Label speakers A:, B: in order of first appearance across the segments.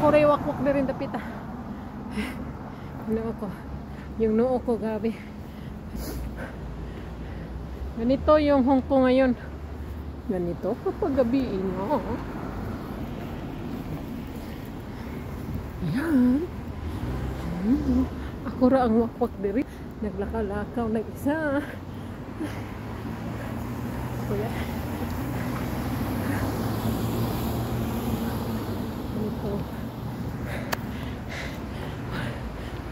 A: Ako rin wakwak na rin dapit ah. Yung noo ko gabi. Ganito yung Hong Kong ngayon. Ganito kapag gabi no. Ayan. Ako ra ang wakwak diri. Naglakaw-lakaw na isa. Kuya. Ito.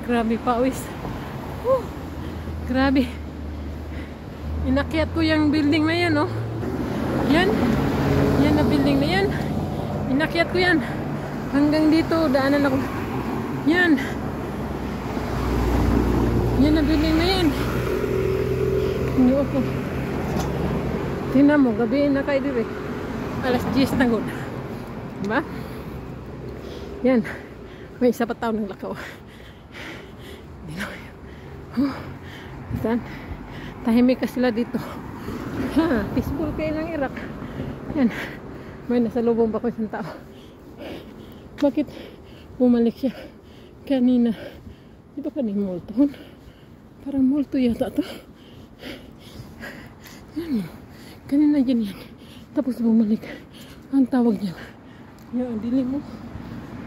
A: Grabe pawis. Grabe. Inakyat ko yung building na yan, oh. Yan. Yan na building na yan. Inakyat ko yan. Hanggang dito, daanan ako. Yan. Yan na building na yan. Hindi ako. Tingnan mo, gabi na kayo dire. Alas 10 na gud. Diba? Yan. May isa pa tao ng lakaw. Saan? Tahimik ka sila dito. Ha, peaceful kayo ng Iraq. Yan. May nasa lubong ba ko isang tao. Bakit bumalik siya kanina? Di ba kaning multo? Parang multo yata to. Yan. Kanina dyan yan. Tapos bumalik. Ang tawag niya. Yan, ang dilim mo.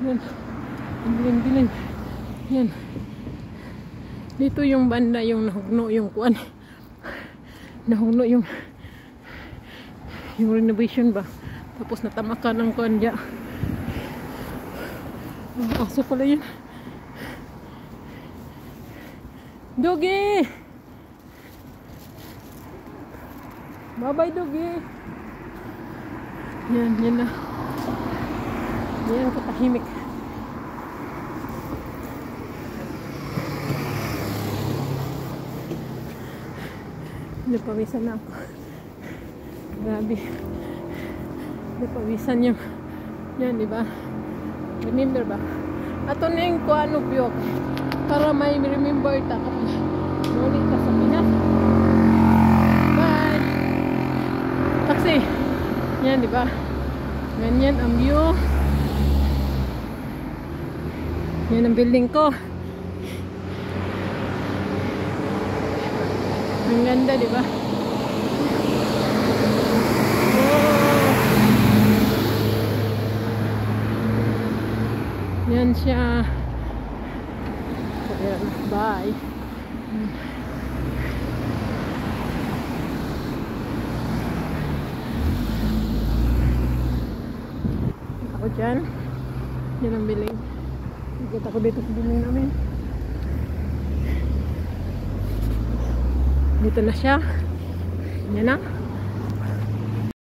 A: Yan. Ang dilim-dilim. Yan. Dito yung banda, yung nahugno yung kuan. Nahugno yung renovation ba. Tapos natamakan ng kuan dyan. Aso pala yun. Doggy! Bye-bye, doggy! Yan, yan na. Yan, katahimik. Napawisan na ako. Grabe. Napawisan yung yan, diba? Remember ba? Ato na yung kuano piyok. Para may remember ta kapag nulit ka sa Pinas. Bye! Taxi! Yan, diba? Ganyan ang view. Yan ang building ko. Ang ganda, di ba? Yan siya. Bye. Ako dyan. Yan ang biling. Ikot ako dito sa biling namin. Dito na siya. Yan na.